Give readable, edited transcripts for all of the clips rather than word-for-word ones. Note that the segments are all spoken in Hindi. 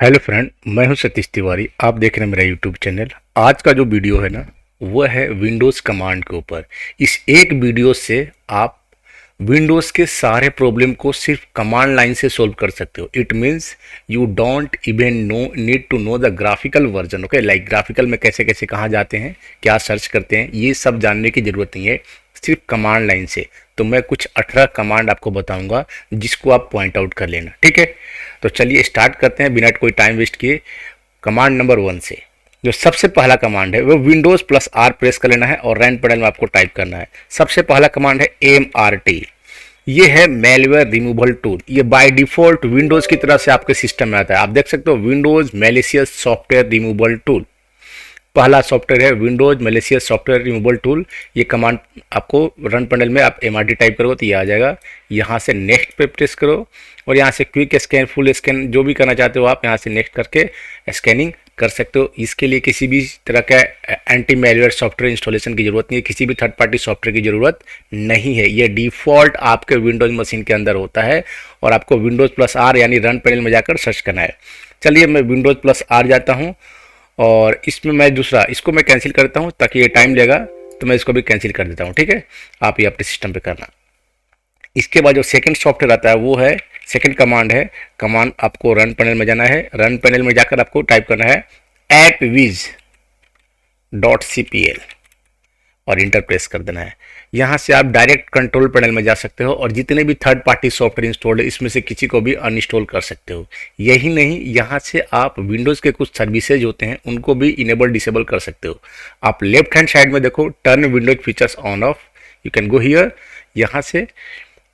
हेलो फ्रेंड, मैं हूं सतीश तिवारी। आप देख रहे हैं मेरा यूट्यूब चैनल। आज का जो वीडियो है ना, वो है विंडोज़ कमांड के ऊपर। इस एक वीडियो से आप विंडोज़ के सारे प्रॉब्लम को सिर्फ कमांड लाइन से सॉल्व कर सकते हो। It means you don't even need to know the graphical version. Okay, like graphical में कैसे कैसे कहाँ जाते हैं, क्या सर्च करते हैं, ये सब जानने की ज़रूरत नहीं है, सिर्फ कमांड लाइन से। तो मैं कुछ 18 कमांड आपको बताऊंगा जिसको आप पॉइंट आउट कर लेना, ठीक है। तो चलिए स्टार्ट करते हैं बिना कोई टाइम वेस्ट किए। कमांड नंबर 1 से जो सबसे पहला कमांड है वो विंडोज प्लस आर प्रेस कर लेना है और रन पैनल में आपको टाइप करना है। सबसे पहला कमांड है AMRT। ये है मेलवेयर रिमूवल टूल। ये बाय डिफॉल्ट विंडोज की तरफ से आपके सिस्टम में आता है। आप देख सकते हो Windows malicious software removal tool. पहला सॉफ्टवेयर है Windows malicious software removal tool. ये कमांड आपको रन पैनल में आप MRT टाइप करोगे तो ये आ जाएगा। यहाँ से नेक्स्ट पे प्रेस करो और यहाँ से क्विक स्कैन, फुल स्कैन, जो भी करना चाहते हो आप यहाँ से नेक्स्ट करके स्कैनिंग कर सकते हो। इसके लिए किसी भी तरह का एंटी मेलवेयर सॉफ्टवेयर इंस्टॉलेशन की जरूरत नहीं है, किसी भी थर्ड पार्टी सॉफ्टवेयर की जरूरत नहीं है। ये डिफॉल्ट आपके विंडोज मशीन के अंदर होता है और आपको विंडोज प्लस आर यानी रन पैनल में जाकर सर्च करना है। चलिए मैं विंडोज प्लस आर जाता हूँ और इसमें मैं दूसरा इसको मैं कैंसिल करता हूँ ताकि ये टाइम लेगा, तो मैं इसको भी कैंसिल कर देता हूँ, ठीक है। आप ये अपने सिस्टम पे करना। इसके बाद जो सेकंड सॉफ्टवेयर आता है वो है, सेकंड कमांड है, कमांड आपको रन पैनल में जाना है। रन पैनल में जाकर आपको टाइप करना है appwiz.cpl और इंटर प्रेस कर देना है। यहाँ से आप डायरेक्ट कंट्रोल पैनल में जा सकते हो और जितने भी थर्ड पार्टी सॉफ्टवेयर इंस्टॉल्ड है इसमें से किसी को भी अनइंस्टॉल कर सकते हो। यही नहीं, यहाँ से आप विंडोज़ के कुछ सर्विसेज होते हैं उनको भी इनेबल डिसेबल कर सकते हो। आप लेफ्ट हैंड साइड में देखो turn Windows features on off, you can go here. यहाँ से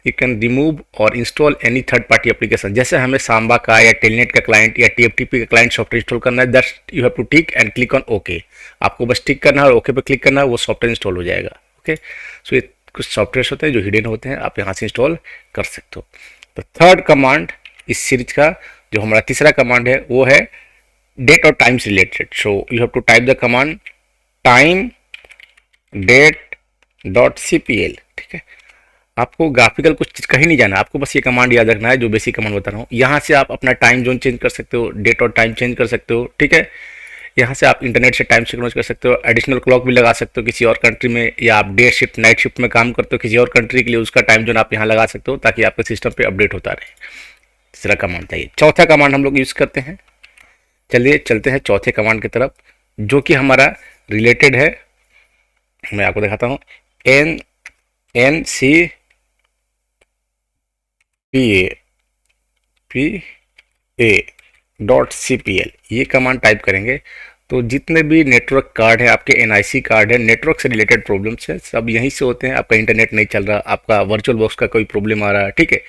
यू कैन रिमूव और install any third party application. जैसे हमें सांबा का या टेलनेट का क्लाइंट या TFTP का क्लाइंट सॉफ्टवेयर इंस्टॉल करना है, that you have to tick and click on okay. आपको बस टिक करना है और ओके पे क्लिक करना है, वो सॉफ्टवेयर इंस्टॉल हो जाएगा। ओके, सो ये कुछ सॉफ्टवेयर होते हैं जो हिडन होते हैं, आप यहाँ से इंस्टॉल कर सकते हो। तो थर्ड कमांड इस सीरीज का जो हमारा तीसरा कमांड है वो है डेट और टाइम से related. So you have to type the command time date.cpl, ठीक है। आपको ग्राफिकल कुछ कहीं नहीं जाना, आपको बस ये कमांड याद रखना है जो बेसिक कमांड बता रहा हूँ। यहाँ से आप अपना टाइम जोन चेंज कर सकते हो, डेट और टाइम चेंज कर सकते हो, ठीक है। यहाँ से आप इंटरनेट से टाइम सिंक्रोनाइज कर सकते हो, एडिशनल क्लॉक भी लगा सकते हो किसी और कंट्री में, या आप डे शिफ्ट नाइट शिफ्ट में काम करते हो किसी और कंट्री के लिए, उसका टाइम जोन आप यहाँ लगा सकते हो ताकि आपके सिस्टम पे अपडेट होता रहे। तीसरा कमांड था ये। चौथा कमांड हम लोग यूज़ करते हैं। चलिए चलते हैं चौथे कमांड की तरफ जो कि हमारा रिलेटेड है। मैं आपको दिखाता हूँ। NCPA.cpl ये कमांड टाइप करेंगे तो जितने भी नेटवर्क कार्ड है, आपके NIC कार्ड है, नेटवर्क से रिलेटेड प्रॉब्लम्स है, सब यहीं से होते हैं। आपका इंटरनेट नहीं चल रहा, आपका वर्चुअल बॉक्स का कोई प्रॉब्लम आ रहा है, ठीक है,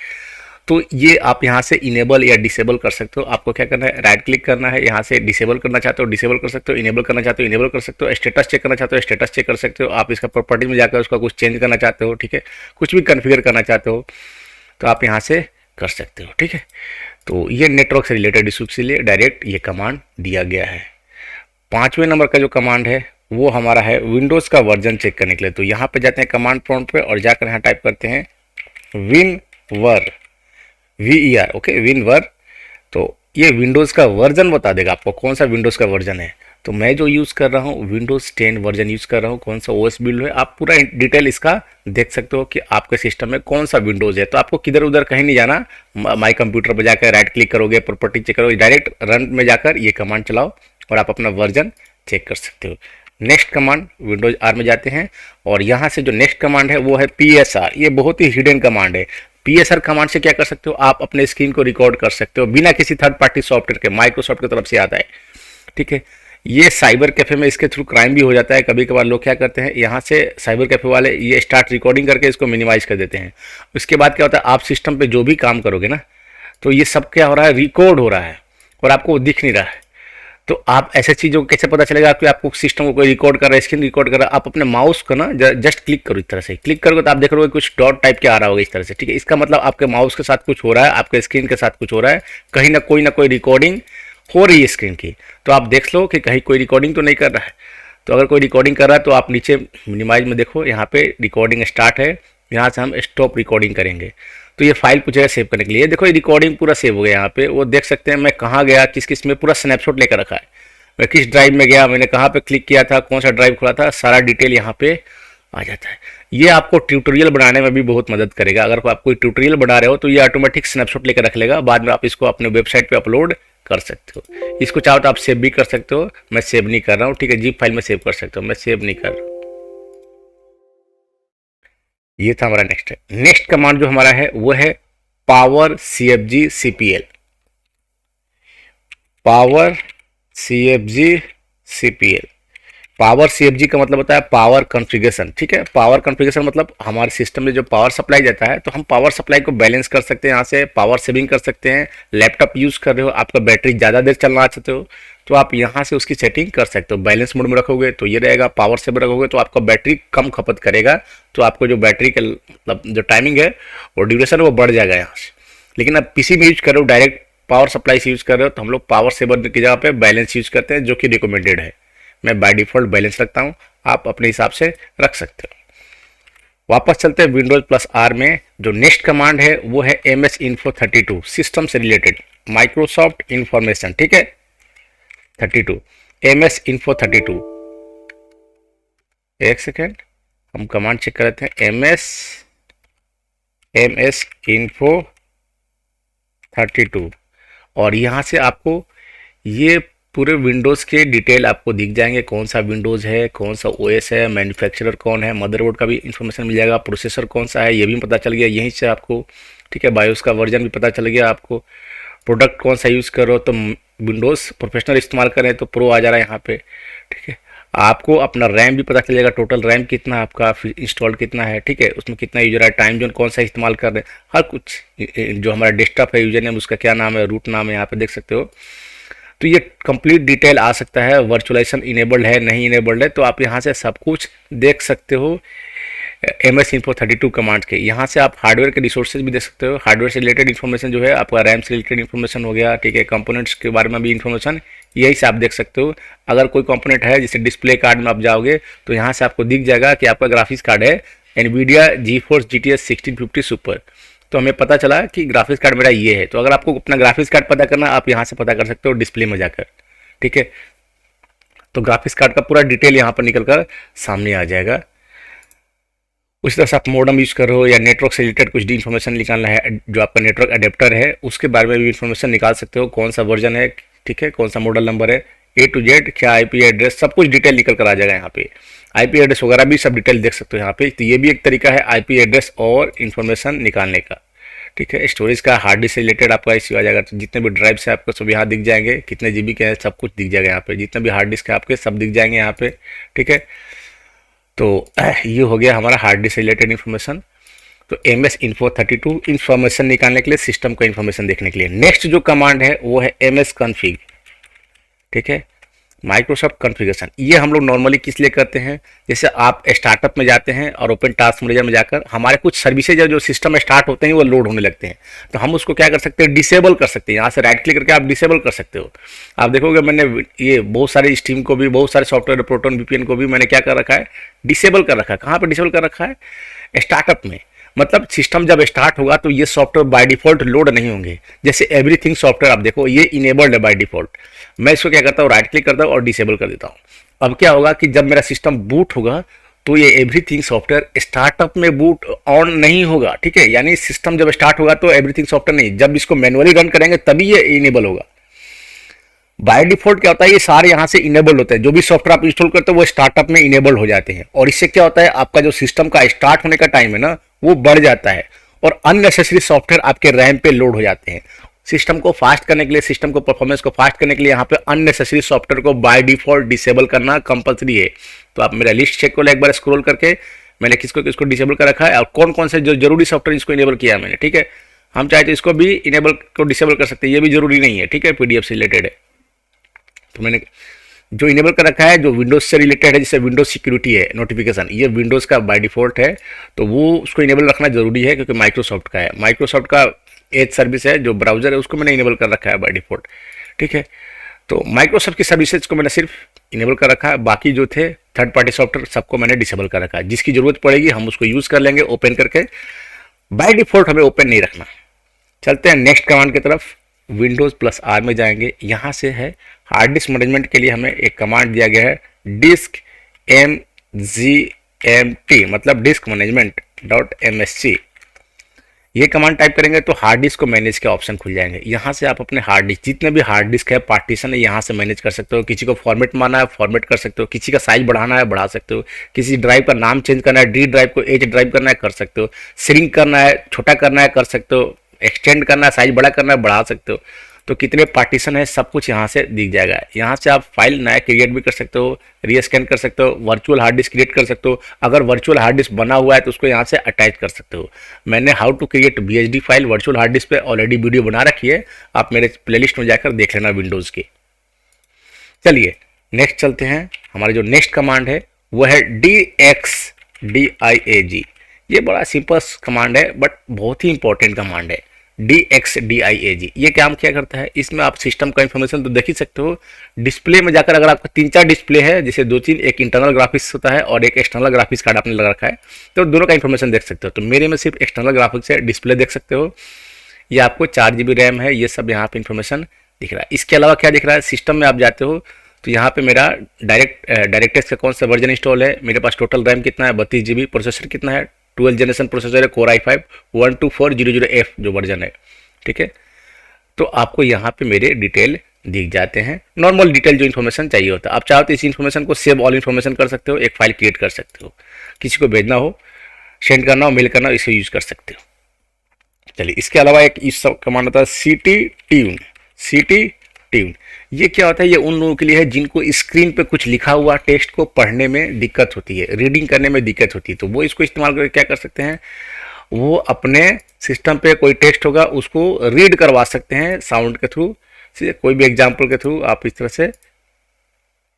तो ये आप यहाँ से इनेबल या डिसेबल कर सकते हो। आपको क्या करना है, राइट क्लिक करना है, यहाँ से डिसेबल करना चाहते हो डिसेबल कर सकते हो, इनेबल करना चाहते हो इनेबल कर सकते हो, स्टेटस चेक करना चाहते हो स्टेटस चेक कर सकते हो। आप इसका प्रॉपर्टी में जाकर उसका कुछ चेंज करना चाहते हो, ठीक है, कुछ भी कन्फिगर करना चाहते हो तो आप यहाँ से कर सकते हो, ठीक है। तो ये नेटवर्क से रिलेटेड इशू के लिए डायरेक्ट ये कमांड दिया गया है। पाँचवें नंबर का जो कमांड है वो हमारा है विंडोज़ का वर्जन चेक करने के लिए। तो यहाँ पे जाते हैं कमांड प्रॉम्प्ट पे और जाकर यहाँ टाइप करते हैं WinVer, VER, ओके, WinVer। तो ये विंडोज़ का वर्जन बता देगा आपको कौन सा विंडोज़ का वर्जन है। तो मैं जो यूज़ कर रहा हूँ विंडोज़ 10 वर्जन यूज़ कर रहा हूँ। कौन सा OS बिल्ड है आप पूरा डिटेल इसका देख सकते हो कि आपके सिस्टम में कौन सा विंडोज़ है। तो आपको किधर उधर कहीं नहीं जाना, माई कंप्यूटर पर जाकर राइट क्लिक करोगे, प्रॉपर्टी चेक करोगे, डायरेक्ट रन में जाकर ये कमांड चलाओ और आप अपना वर्जन चेक कर सकते हो। नेक्स्ट कमांड विंडोज आर में जाते हैं और यहाँ से जो नेक्स्ट कमांड है वो है PSR। ये बहुत ही हिडन कमांड है। PSR कमांड से क्या कर सकते हो, आप अपने स्क्रीन को रिकॉर्ड कर सकते हो बिना किसी थर्ड पार्टी सॉफ्टवेयर के, माइक्रोसॉफ्ट की तरफ से आता है, ठीक है। ये साइबर कैफे में इसके थ्रू क्राइम भी हो जाता है। कभी कभार लोग क्या करते हैं, यहाँ से साइबर कैफे वाले ये स्टार्ट रिकॉर्डिंग करके इसको मिनिमाइज कर देते हैं। उसके बाद क्या होता है, आप सिस्टम पे जो भी काम करोगे ना तो ये सब क्या हो रहा है, रिकॉर्ड हो रहा है और आपको दिख नहीं रहा है। तो आप ऐसे चीज़ों को कैसे पता चलेगा कि आपको सिस्टम को कोई रिकॉर्ड कर रहा है, स्क्रीन रिकॉर्ड कर रहा है। आप अपने माउस को ना जस्ट क्लिक करो, इस तरह से क्लिक करोगे तो आप देख रहे हो कुछ डॉट टाइप के आ रहा होगा इस तरह से, ठीक है। इसका मतलब आपके माउस के साथ कुछ हो रहा है, आपके स्क्रीन के साथ कुछ हो रहा है, कहीं ना कोई रिकॉर्डिंग हो रही है स्क्रीन की। तो आप देख लो कि कहीं कोई रिकॉर्डिंग तो नहीं कर रहा है। तो अगर कोई रिकॉर्डिंग कर रहा है तो आप नीचे मिनिमाइज में देखो, यहाँ पे रिकॉर्डिंग स्टार्ट है, यहाँ से हम स्टॉप रिकॉर्डिंग करेंगे तो ये फाइल पूछेगा सेव करने के लिए। देखो ये रिकॉर्डिंग पूरा सेव हो गया यहाँ पे, वो देख सकते हैं मैं कहाँ गया, किस किस में पूरा स्नैपशॉट लेकर रखा है, मैं किस ड्राइव में गया, मैंने कहाँ पे क्लिक किया था, कौन सा ड्राइव खुला था, सारा डिटेल यहाँ पे आ जाता है। ये आपको ट्यूटोरियल बनाने में भी बहुत मदद करेगा। अगर आप कोई ट्यूटोरियल बना रहे हो तो ये ऑटोमेटिक स्नैपशॉट लेकर रख लेगा, बाद में आप इसको अपने वेबसाइट पे अपलोड कर सकते हो। इसको चाहो तो आप सेव भी कर सकते हो, मैं सेव नहीं कर रहा हूँ, ठीक है, जिप फाइल में सेव कर सकते हो, मैं सेव नहीं कर रहा हूँ। ये था हमारा नेक्स्ट कमांड जो हमारा है वो है power CFG CPL। Power CFG CPL, power CFG का मतलब होता है पावर कॉन्फ़िगरेशन, ठीक है। पावर कॉन्फ़िगरेशन मतलब हमारे सिस्टम में जो पावर सप्लाई जाता है तो हम पावर सप्लाई को बैलेंस कर सकते हैं, यहाँ से पावर सेविंग कर सकते हैं। लैपटॉप यूज़ कर रहे हो, आपका बैटरी ज़्यादा देर चलना चाहते हो तो आप यहाँ से उसकी सेटिंग कर सकते हो। बैलेंस मोड में रखोगे तो ये रहेगा, पावर सेवर रखोगे तो आपका बैटरी कम खपत करेगा, तो आपको जो बैटरी का मतलब जो टाइमिंग है और ड्यूरेशन वो बढ़ जाएगा यहाँ से। लेकिन आप PC में यूज कर रहे हो, डायरेक्ट पावर सप्लाई से यूज़ कर रहे हो तो हम लोग पावर सेवर की जगह पे बैलेंस यूज़ करते हैं, जो कि रिकमेंडेड है। मैं बाय डिफ़ॉल्ट बैलेंस रखता हूँ, आप अपने हिसाब से रख सकते हो। वापस चलते हैं विंडोज प्लस R में। जो नेक्स्ट कमांड है वो है MS Info 32, सिस्टम से रिलेटेड माइक्रोसॉफ्ट इंफॉर्मेशन, ठीक है। 32 MS Info 32, एक सेकेंड हम कमांड चेक कर लेते हैं। MS Info 32, और यहाँ से आपको ये पूरे विंडोज़ के डिटेल आपको दिख जाएंगे, कौन सा विंडोज़ है, कौन सा OS है, मैन्युफैक्चरर कौन है, मदरबोर्ड का भी इंफॉर्मेशन मिल जाएगा, प्रोसेसर कौन सा है ये भी पता चल गया यहीं से आपको, ठीक है। बायोस का वर्जन भी पता चल गया आपको, प्रोडक्ट कौन सा यूज़ करो तो विंडोज़ प्रोफेशनल इस्तेमाल करें तो प्रो आ जा रहा है यहाँ पे, ठीक है। आपको अपना रैम भी पता चलेगा, टोटल रैम कितना आपका इंस्टॉल्ड कितना है, ठीक है, उसमें कितना यूजर है, टाइम जोन कौन सा इस्तेमाल कर रहे हैं, हर कुछ। जो हमारा डेस्कटॉप है यूजर नेम उसका क्या नाम है, रूट नाम है, यहाँ पे देख सकते हो। तो ये कंप्लीट डिटेल आ सकता है, वर्चुअलाइजेशन इनेबल्ड है नहीं इनेबल्ड है, तो आप यहाँ से सब कुछ देख सकते हो MS Info 32 कमांड के। यहाँ से आप हार्डवेयर के रिसोर्सेज भी देख सकते हो, हार्डवेयर से रिलेटेड इन्फॉर्मेशन जो है आपका रैम से रिलेटेड इन्फॉर्मेशन हो गया, ठीक है। कंपोनेंट्स के बारे में भी इन्फॉर्मेशन यही से आप देख सकते हो। अगर कोई कंपोनेंट है जैसे डिस्प्ले कार्ड में आप जाओगे तो यहाँ से आपको दिख जाएगा कि आपका ग्राफिक्स कार्ड है NVIDIA GeForce GTX 1650 सुपर, तो हमें पता चला कि ग्राफिक्स कार्ड मेरा ये है। तो अगर आपको अपना ग्राफिक्स कार्ड पता करना आप यहाँ से पता कर सकते हो डिस्प्ले में जाकर, ठीक है। तो ग्राफिक्स कार्ड का पूरा डिटेल यहाँ पर निकल कर सामने आ जाएगा। उसी तरह से आप मॉडेम यूज़ कर रहे हो या नेटवर्क से रिलेटेड कुछ इन्फॉर्मेशन निकालना है, जो आपका नेटवर्क अडेप्टर है उसके बारे में भी इन्फॉर्मेशन निकाल सकते हो, कौन सा वर्जन है, ठीक है, कौन सा मॉडल नंबर है, A to Z, क्या IP एड्रेस, सब कुछ डिटेल निकल कर आ जाएगा यहाँ पे। IP एड्रेस वगैरह भी सब डिटेल देख सकते हो यहाँ पे। तो ये भी एक तरीका है IP एड्रेस और इन्फॉर्मेशन निकालने का, ठीक है। स्टोरेज का हार्ड डिस्क से रिलेटेड आपका इश्यू आ जाएगा, तो जितने भी ड्राइव से आपको सब यहाँ दिख जाएंगे, कितने GB के हैं सब कुछ दिख जाएगा यहाँ पे, जितने भी हार्ड डिस्क है आपके सब दिख जाएंगे यहाँ पे, ठीक है। तो ये हो गया हमारा हार्ड डिस्क से रिलेटेड इन्फॉर्मेशन। तो MS Info 32 इन्फॉर्मेशन निकालने के लिए, सिस्टम का इन्फॉर्मेशन देखने के लिए। नेक्स्ट जो कमांड है वो है MS config, ठीक है, माइक्रोसॉफ्ट कॉन्फ़िगरेशन। ये हम लोग नॉर्मली किस लिए करते हैं, जैसे आप स्टार्टअप में जाते हैं और ओपन टास्क मैनेजर में जाकर हमारे कुछ सर्विसेज जो सिस्टम में स्टार्ट होते हैं वो लोड होने लगते हैं, तो हम उसको क्या कर सकते हैं, डिसेबल कर सकते हैं। यहाँ से राइट क्लिक करके आप डिसेबल कर सकते हो। आप देखोगे मैंने ये बहुत सारे स्टीम को भी, बहुत सारे सॉफ्टवेयर प्रोटोन VPN को भी मैंने क्या कर रखा है, डिसेबल कर रखा है। कहाँ पर डिसेबल कर रखा है, स्टार्टअप में। मतलब सिस्टम जब स्टार्ट होगा तो ये सॉफ्टवेयर बाय डिफॉल्ट लोड नहीं होंगे। जैसे एवरीथिंग सॉफ्टवेयर आप देखो ये इनेबल्ड है बाय डिफॉल्ट, मैं इसको क्या करता हूँ, राइट क्लिक करता हूँ और डिसेबल कर देता हूँ। अब क्या होगा कि जब मेरा सिस्टम बूट होगा तो ये एवरीथिंग सॉफ्टवेयर स्टार्टअप में बूट ऑन नहीं होगा, ठीक है। यानी सिस्टम जब स्टार्ट होगा तो एवरीथिंग सॉफ्टवेयर नहीं, जब इसको मैनुअली रन करेंगे तभी ये इनेबल होगा। बाय डिफॉल्ट क्या होता है, ये सारे यहाँ से इनेबल होते हैं, जो भी सॉफ्टवेयर आप इंस्टॉल करते हो वो स्टार्टअप में इनेबल हो जाते हैं, और इससे क्या होता है आपका जो सिस्टम का स्टार्ट होने का टाइम है ना वो बढ़ जाता है, और अननेसेसरी सॉफ्टवेयर आपके रैम पे लोड हो जाते हैं। सिस्टम को फास्ट करने के लिए, सिस्टम को परफॉर्मेंस को फास्ट करने के लिए यहाँ पे अननेसेसरी सॉफ्टवेयर को बाय डिफॉल्ट डिसेबल करना कंपलसरी है। तो आप मेरा लिस्ट चेक करो एक बार स्क्रॉल करके, मैंने किसको किसको डिसेबल कर रखा है और कौन कौन से जो जरूरी सॉफ्टवेयर इसको इनेबल किया है मैंने, ठीक है। हम चाहे तो इसको भी इनेबल को डिसेबल कर सकते हैं, ये भी जरूरी नहीं है, ठीक है, PDF से रिलेटेड है। तो मैंने जो इनेबल कर रखा है जो विंडोज से रिलेटेड है, जैसे विंडोज सिक्योरिटी है नोटिफिकेशन, ये विंडोज का बाय डिफॉल्ट है, तो वो उसको इनेबल रखना जरूरी है क्योंकि माइक्रोसॉफ्ट का है। माइक्रोसॉफ्ट का एज सर्विस है जो ब्राउजर है उसको मैंने इनेबल कर रखा है बाय डिफॉल्ट, ठीक है। तो माइक्रोसॉफ्ट की सर्विसेज को मैंने सिर्फ इनेबल कर रखा है, बाकी जो थे थर्ड पार्टी सॉफ्टवेयर सबको मैंने डिसेबल कर रखा है। जिसकी जरूरत पड़ेगी हम उसको यूज कर लेंगे ओपन करके, बाय डिफॉल्ट हमें ओपन नहीं रखना। चलते हैं नेक्स्ट कमांड की तरफ। विंडोज प्लस आर में जाएंगे, यहाँ से है हार्ड डिस्क मैनेजमेंट के लिए हमें एक कमांड दिया गया है डिस्क MGMT, मतलब डिस्क मैनेजमेंट .msc। ये कमांड टाइप करेंगे तो हार्ड डिस्क को मैनेज के ऑप्शन खुल जाएंगे। यहाँ से आप अपने हार्ड डिस्क जितने भी हार्ड डिस्क है पार्टीशन है यहाँ से मैनेज कर सकते हो। किसी को फॉर्मेट मारना है फॉर्मेट कर सकते हो, किसी का साइज बढ़ाना है बढ़ा सकते हो, किसी ड्राइव का नाम चेंज करना है डी ड्राइव को एच ड्राइव करना है कर सकते हो, श्रिंक करना है छोटा करना है कर सकते हो, एक्सटेंड करना है साइज बड़ा करना है बढ़ा सकते हो। तो कितने पार्टीशन है सब कुछ यहाँ से दिख जाएगा। यहाँ से आप फाइल नया क्रिएट भी कर सकते हो, रीस्कैन कर सकते हो, वर्चुअल हार्ड डिस्क क्रिएट कर सकते हो। अगर वर्चुअल हार्ड डिस्क बना हुआ है तो उसको यहाँ से अटैच कर सकते हो। मैंने how to create BHD file virtual hard disk पे ऑलरेडी वीडियो बना रखी है, आप मेरे प्लेलिस्ट में जाकर देख लेना विंडोज़ की। चलिए नेक्स्ट चलते हैं। हमारा जो नेक्स्ट कमांड है वो है DXDIAG। ये बड़ा सिंपल कमांड है बट बहुत ही इंपॉर्टेंट कमांड है। DXDIAG ये काम क्या करता है, इसमें आप सिस्टम का इन्फॉर्मेशन तो देख ही सकते हो। डिस्प्ले में जाकर अगर आपका 3-4 डिस्प्ले है, जैसे 2-3, एक इंटरनल ग्राफिक्स होता है और एक एक्सटर्नल ग्राफिक्स कार्ड आपने लगा रखा है, तो दोनों का इन्फॉर्मेशन देख सकते हो। तो मेरे में सिर्फ एक्सटर्नल ग्राफिक्स है, डिस्प्ले देख सकते हो। ये आपको 4 GB रैम है, ये सब यहाँ पे इन्फॉर्मेशन दिख रहा है। इसके अलावा क्या दिख रहा है, सिस्टम में आप जाते हो तो यहाँ पे मेरा डायरेक्टएक्स का कौन सा वर्जन इंस्टॉल है, मेरे पास टोटल रैम कितना है 32 GB, प्रोसेसर कितना है 12 जनरेशन प्रोसेसर है, Core i5 12400F जो वर्जन है, ठीक है। तो आपको यहाँ पे मेरे डिटेल दिख जाते हैं, नॉर्मल डिटेल जो इन्फॉर्मेशन चाहिए होता है। आप चाहो तो इस इन्फॉर्मेशन को सेव ऑल इन्फॉर्मेशन कर सकते हो, एक फाइल क्रिएट कर सकते हो, किसी को भेजना हो सेंड करना हो मेल करना हो इसे यूज कर सकते हो। चलिए इसके अलावा एक इस कमांड होता है CT ट्यून। ये क्या होता है, ये उन लोगों के लिए है जिनको स्क्रीन पे कुछ लिखा हुआ टेक्स्ट को पढ़ने में दिक्कत होती है, रीडिंग करने में दिक्कत होती है, तो वो इसको इस्तेमाल करके क्या कर सकते हैं, वो अपने सिस्टम पे कोई टेक्स्ट होगा उसको रीड करवा सकते हैं साउंड के थ्रू, कोई भी एग्जाम्पल के थ्रू आप इस तरह से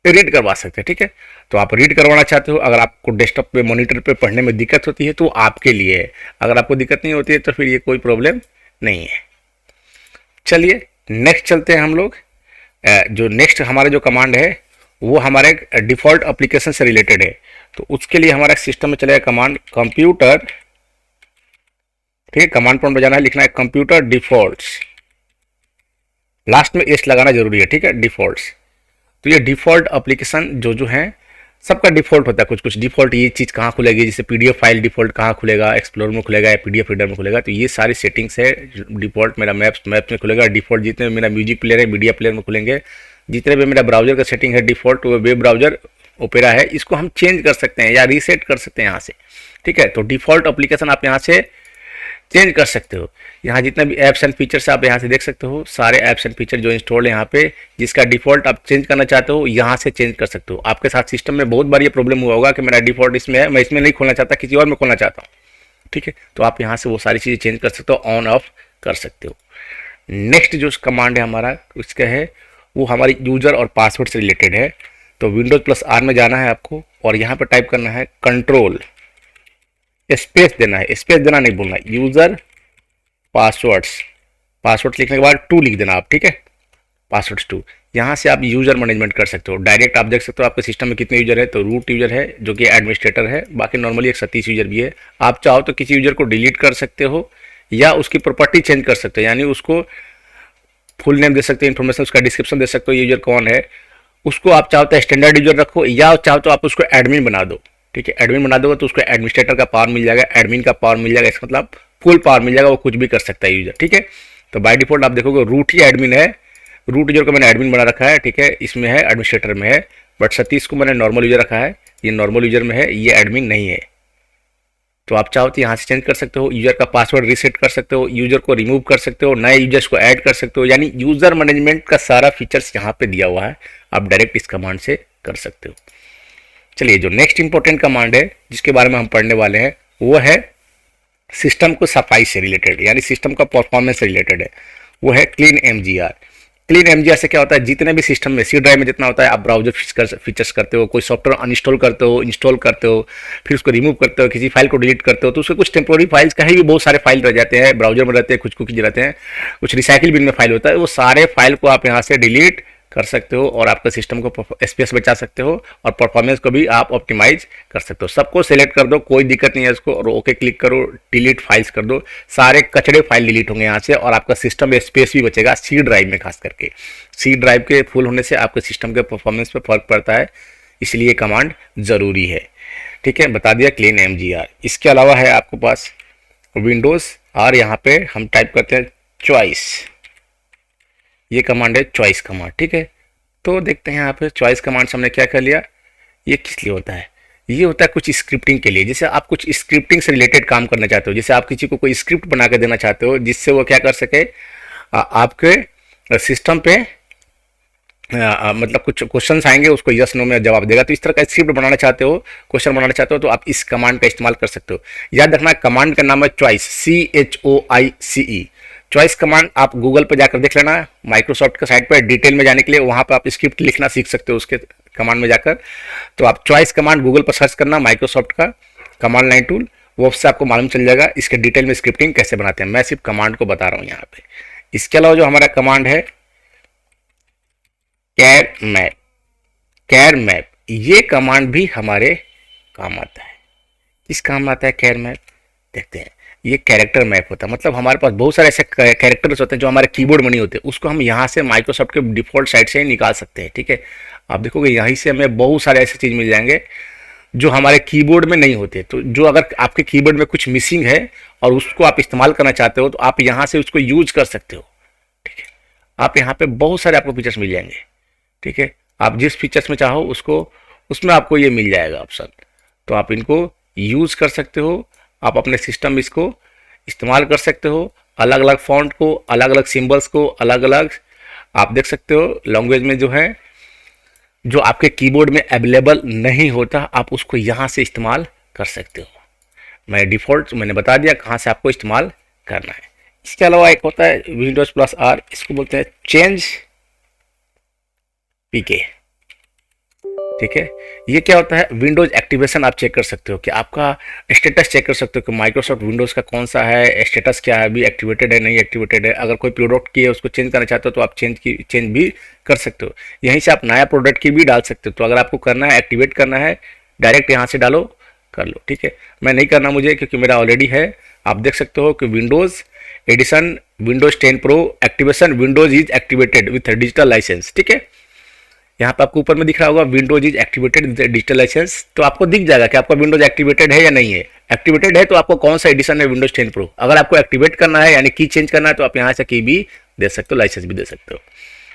रीड करवा सकते हैं, ठीक है। तो आप रीड करवाना चाहते हो, अगर आपको डेस्कटॉप पे मॉनिटर पे पढ़ने में दिक्कत होती है तो आपके लिए है, अगर आपको दिक्कत नहीं होती है तो फिर ये कोई प्रॉब्लम नहीं है। चलिए नेक्स्ट चलते हैं हम लोग। जो नेक्स्ट हमारा जो कमांड है वो हमारे डिफ़ॉल्ट एप्लीकेशन से रिलेटेड है। तो उसके लिए हमारा सिस्टम में चलेगा कमांड कंप्यूटर, ठीक है, कमांड प्रॉम्प्ट में जाना है, लिखना है कंप्यूटर डिफ़ॉल्ट्स, लास्ट में एस लगाना जरूरी है, ठीक है, डिफ़ॉल्ट्स। तो ये डिफ़ॉल्ट एप्लीकेशन जो है सबका डिफ़ॉल्ट होता है, कुछ कुछ डिफ़ॉल्ट ये चीज़ कहाँ खुलेगी, जैसे PDF फाइल डिफ़ॉल्ट कहाँ खुलेगा, एक्सप्लोर में खुलेगा या PDF रीडर में खुलेगा, तो ये सारी सेटिंग्स है। डिफ़ॉल्ट मेरा मैप्स में खुलेगा, डिफ़ॉल्ट जितने मेरा म्यूजिक प्लेयर है मीडिया प्लेयर में खुलेंगे, जितने भी मेरा ब्राउजर का सेटिंग है डिफ़ॉल्ट वो वेब ब्राउजर ओपेरा है, इसको हम चेंज कर सकते हैं या रीसेट कर सकते हैं यहाँ से, ठीक है। तो डिफ़ॉल्ट एप्लीकेशन आप यहाँ से चेंज कर सकते हो। यहाँ जितने भी ऐप्स एंड फीचर्स आप यहाँ से देख सकते हो, सारे ऐप्स एंड फीचर जो इंस्टॉल है यहाँ पे, जिसका डिफ़ॉल्ट आप चेंज करना चाहते हो यहाँ से चेंज कर सकते हो। आपके साथ सिस्टम में बहुत बार ये प्रॉब्लम हुआ होगा कि मेरा डिफ़ॉल्ट इसमें है, मैं इसमें नहीं खोलना चाहता, किसी और में खोलना चाहता हूँ, ठीक है। तो आप यहाँ से वो सारी चीज़ें चेंज कर सकते हो, ऑन ऑफ कर सकते हो। नेक्स्ट जो कमांड है हमारा उसका है वो हमारी यूज़र और पासवर्ड से रिलेटेड है। तो विंडोज प्लस आर में जाना है आपको और यहाँ पर टाइप करना है कंट्रोल स्पेस देना है, स्पेस देना नहीं बोलना, यूज़र पासवर्ड्स लिखने के बाद 2 लिख देना आप, ठीक है, पासवर्ड्स 2। यहाँ से आप यूज़र मैनेजमेंट कर सकते हो, डायरेक्ट आप देख सकते हो आपके सिस्टम में कितने यूज़र है। तो रूट यूज़र है जो कि एडमिनिस्ट्रेटर है, बाकी नॉर्मली 137 यूज़र भी है। आप चाहो तो किसी यूज़र को डिलीट कर सकते हो या उसकी प्रॉपर्टी चेंज कर सकते हो, यानी उसको फुल नेम दे सकते हो, इन्फॉर्मेशन उसका डिस्क्रिप्शन दे सकते हो, यूज़र कौन है, उसको आप चाहो तो स्टैंडर्ड यूज़र रखो या चाहो तो आप उसको एडमिन बना दो, ठीक है। एडमिन बना दोगे तो उसको एडमिनिस्ट्रेटर का पावर मिल जाएगा, एडमिन का पावर मिल जाएगा, इसका मतलब फुल पावर मिल जाएगा, वो कुछ भी कर सकता है यूज़र, ठीक है। तो बाय डिफॉल्ट आप देखोगे रूट ही एडमिन है, रूट यूज़र को मैंने एडमिन बना रखा है, ठीक है, इसमें है एडमिनिस्ट्रेटर में है, बट सतीश को मैंने नॉर्मल यूज़र रखा है, ये नॉर्मल यूज़र में है, ये एडमिन नहीं है। तो आप चाहो तो यहाँ से चेंज कर सकते हो, यूज़र का पासवर्ड रीसेट कर सकते हो, यूज़र को रिमूव कर सकते हो, नए यूजर्स को ऐड कर सकते हो, यानी यूज़र मैनेजमेंट का सारा फीचर्स यहाँ पे दिया हुआ है, आप डायरेक्ट इस कमांड से कर सकते हो। चलिए जो नेक्स्ट इंपॉर्टेंट कमांड है जिसके बारे में हम पढ़ने वाले हैं वो है सिस्टम को सफाई से रिलेटेड, यानी सिस्टम का परफॉर्मेंस से रिलेटेड है, वो है क्लीन MGR। क्लीन MGR से क्या होता है, जितने भी सिस्टम में सी ड्राइव में जितना होता है आप ब्राउजर फीचर्स करते हो, कोई सॉफ्टवेयर अनइंस्टॉल करते हो, इंस्टॉल करते हो, फिर उसको रिमूव करते हो, किसी फाइल को डिलीट करते हो, तो उसके कुछ टेम्पोररी फाइल्स कहीं भी बहुत सारे फाइल रह जाते हैं, ब्राउजर में रहते हैं, कुछ रहते हैं, कुछ रिसाइकिल बिन में फाइल होता है, वो सारे फाइल को आप यहाँ से डिलीट कर सकते हो और आपके सिस्टम को स्पेस बचा सकते हो और परफॉर्मेंस को भी आप ऑप्टिमाइज कर सकते हो। सबको सिलेक्ट कर दो, कोई दिक्कत नहीं है इसको, और ओके क्लिक करो, डिलीट फाइल्स कर दो, सारे कचड़े फाइल डिलीट होंगे यहाँ से और आपका सिस्टम में स्पेस भी बचेगा, सी ड्राइव में खास करके। सी ड्राइव के फुल होने से आपके सिस्टम के परफॉर्मेंस पे फर्क पड़ता है, इसलिए ये कमांड ज़रूरी है। ठीक है, बता दिया क्लीन mgr। इसके अलावा है आपके पास विंडोज़ और यहाँ पे हम टाइप करते हैं चॉइस, ये कमांड है चॉइस कमांड। ठीक है, तो देखते हैं यहाँ पे चॉइस कमांड से हमने क्या कर लिया। ये किस लिए होता है? ये होता है कुछ स्क्रिप्टिंग के लिए। जैसे आप कुछ स्क्रिप्टिंग से रिलेटेड काम करना चाहते हो, जैसे आप किसी को कोई स्क्रिप्ट बना के देना चाहते हो जिससे वो क्या कर सके, आपके सिस्टम पे मतलब कुछ क्वेश्चंस आएंगे, उसको यस नो में जवाब देगा। तो इस तरह का स्क्रिप्ट बनाना चाहते हो, क्वेश्चन बनाना चाहते हो, तो आप इस कमांड का इस्तेमाल कर सकते हो। याद रखना कमांड का नाम है चॉइस, CHOICE। चॉइस कमांड आप गूगल पे जाकर देख लेना, माइक्रोसॉफ्ट के साइट पर डिटेल में जाने के लिए वहां पर आप स्क्रिप्ट लिखना सीख सकते हो उसके कमांड में जाकर। तो आप चॉइस कमांड गूगल पर सर्च करना, माइक्रोसॉफ्ट का कमांड लाइन टूल, वो उससे आपको मालूम चल जाएगा इसके डिटेल में स्क्रिप्टिंग कैसे बनाते हैं। मैं सिर्फ कमांड को बता रहा हूँ यहाँ पे। इसके अलावा जो हमारा कमांड है कैर मैप, ये कमांड भी हमारे काम आता है। किस काम आता है कैर मैप? देखते हैं। ये कैरेक्टर मैप होता है, मतलब हमारे पास बहुत सारे ऐसे कैरेक्टर्स होते हैं जो हमारे कीबोर्ड में नहीं होते, उसको हम यहाँ से माइक्रोसॉफ्ट के डिफॉल्ट साइट से ही निकाल सकते हैं। ठीक है, आप देखोगे यहीं से हमें बहुत सारे ऐसे चीज़ मिल जाएंगे जो हमारे कीबोर्ड में नहीं होते। तो जो अगर आपके कीबोर्ड में कुछ मिसिंग है और उसको आप इस्तेमाल करना चाहते हो तो आप यहाँ से उसको यूज कर सकते हो। ठीक है, आप यहाँ पे बहुत सारे आपको फीचर्स मिल जाएंगे। ठीक है, आप जिस फीचर्स में चाहो उसको, उसमें आपको ये मिल जाएगा ऑप्शन, तो आप इनको यूज कर सकते हो। आप अपने सिस्टम में इसको इस्तेमाल कर सकते हो, अलग अलग फॉन्ट को, अलग अलग सिंबल्स को, अलग अलग आप देख सकते हो लैंग्वेज में जो है, जो आपके कीबोर्ड में अवेलेबल नहीं होता आप उसको यहाँ से इस्तेमाल कर सकते हो। मैं डिफ़ॉल्ट मैंने बता दिया कहाँ से आपको इस्तेमाल करना है। इसके अलावा एक होता है Windows+R, इसको बोलते हैं चेंज PK। ठीक है, ये क्या होता है? विंडोज एक्टिवेशन आप चेक कर सकते हो कि आपका स्टेटस चेक कर सकते हो कि माइक्रोसॉफ्ट विंडोज का कौन सा है, स्टेटस क्या है, अभी एक्टिवेटेड है नहीं एक्टिवेटेड है। अगर कोई प्रोडक्ट की है उसको चेंज करना चाहते हो तो आप चेंज भी कर सकते हो। यहीं से आप नया प्रोडक्ट की भी डाल सकते हो। तो अगर आपको करना है, एक्टिवेट करना है, डायरेक्ट यहाँ से डालो, कर लो। ठीक है, मैं नहीं करना मुझे, क्योंकि मेरा ऑलरेडी है। आप देख सकते हो कि Windows edition, Windows 10 pro activation, Windows is activated with digital licence. ठीक है, यहाँ पे आपको ऊपर में दिख रहा होगा Windows is activated with digital licence, तो आपको दिख जाएगा कि आपका विंडोज एक्टिवेटेड है या नहीं है। एक्टिवेटेड है तो आपको कौन सा एडिशन है विंडोज 10 प्रो। अगर आपको एक्टिवेट करना है यानी की चेंज करना है तो आप यहाँ से की भी दे सकते हो, लाइसेंस भी दे सकते हो।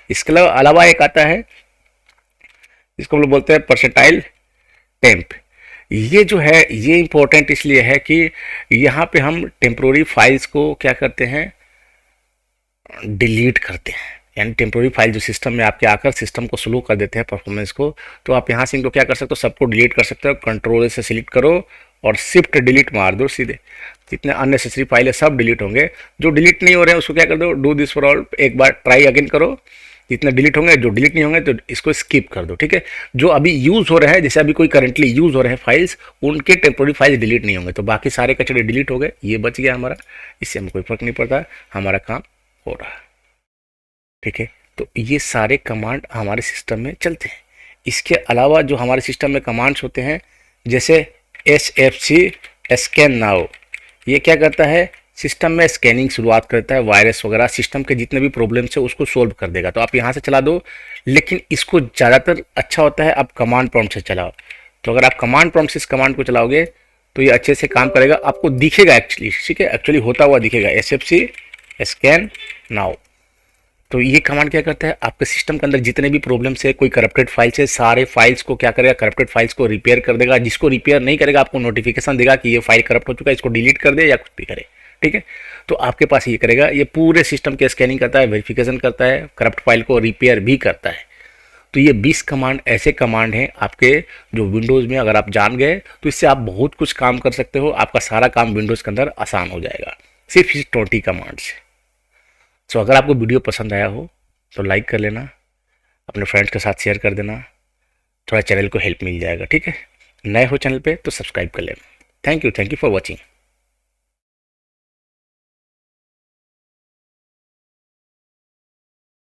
इसके अलावा एक आता है, इसको हम लोग बोलते हैं पर्सेटाइल टेम्प। ये जो है ये इंपॉर्टेंट इसलिए है कि यहाँ पे हम टेम्पोररी फाइल्स को क्या करते हैं, डिलीट करते हैं। यानी टेम्पोररी फाइल जो सिस्टम में आपके आकर सिस्टम को स्लो कर देते हैं परफॉर्मेंस को, तो आप यहाँ से इनको क्या कर सकते हो, सबको डिलीट कर सकते हो। कंट्रोल से सिलेक्ट करो और शिफ्ट डिलीट मार दो सीधे, जितने अननेसेसरी फाइल है सब डिलीट होंगे। जो डिलीट नहीं हो रहे हैं उसको क्या कर दो, डू दिस फॉर ऑल, एक बार ट्राई अगेन करो। जितने डिलीट होंगे, जो डिलीट नहीं होंगे तो इसको स्किप कर दो। ठीक है, जो अभी यूज़ हो रहे हैं, जैसे अभी कोई करंटली यूज़ हो रहे हैं फाइल्स, उनके टेम्पोररी फाइल्स डिलीट नहीं होंगे, तो बाकी सारे कचरे डिलीट हो गए, ये बच गया हमारा। इससे हमें कोई फर्क नहीं पड़ता, हमारा काम हो रहा है। ठीक है, तो ये सारे कमांड हमारे सिस्टम में चलते हैं। इसके अलावा जो हमारे सिस्टम में कमांड्स होते हैं, जैसे SFC स्कैन नाउ, ये क्या करता है, सिस्टम में स्कैनिंग शुरुआत करता है, वायरस वगैरह सिस्टम के जितने भी प्रॉब्लम्स है उसको सोल्व कर देगा। तो आप यहाँ से चला दो, लेकिन इसको ज़्यादातर अच्छा होता है आप कमांड प्रॉम्प्ट से चलाओ। तो अगर आप कमांड प्रॉम्प्ट से इस कमांड को चलाओगे तो ये अच्छे से काम करेगा, आपको दिखेगा एक्चुअली। ठीक है, एक्चुअली होता हुआ दिखेगा SFC स्कैन नाउ। तो ये कमांड क्या करता है, आपके सिस्टम के अंदर जितने भी प्रॉब्लम्स है, कोई करप्टेड फाइल्स है, सारे फाइल्स को क्या करेगा, करप्टेड फाइल्स को रिपेयर कर देगा। जिसको रिपेयर नहीं करेगा आपको नोटिफिकेशन देगा कि ये फाइल करप्ट हो चुका है, इसको डिलीट कर दे या कुछ भी करे। ठीक है, तो आपके पास ये करेगा, ये पूरे सिस्टम के स्कैनिंग करता है, वेरिफिकेशन करता है, करप्ट फाइल को रिपेयर भी करता है। तो ये 20 कमांड ऐसे कमांड हैं आपके जो विंडोज़ में अगर आप जान गए तो इससे आप बहुत कुछ काम कर सकते हो। आपका सारा काम विंडोज़ के अंदर आसान हो जाएगा सिर्फ इस 20 कमांड से। सो अगर आपको वीडियो पसंद आया हो तो लाइक कर लेना, अपने फ्रेंड्स के साथ शेयर कर देना, थोड़ा चैनल को हेल्प मिल जाएगा। ठीक है, नए हो चैनल पे तो सब्सक्राइब कर लेना। Thank you for watching.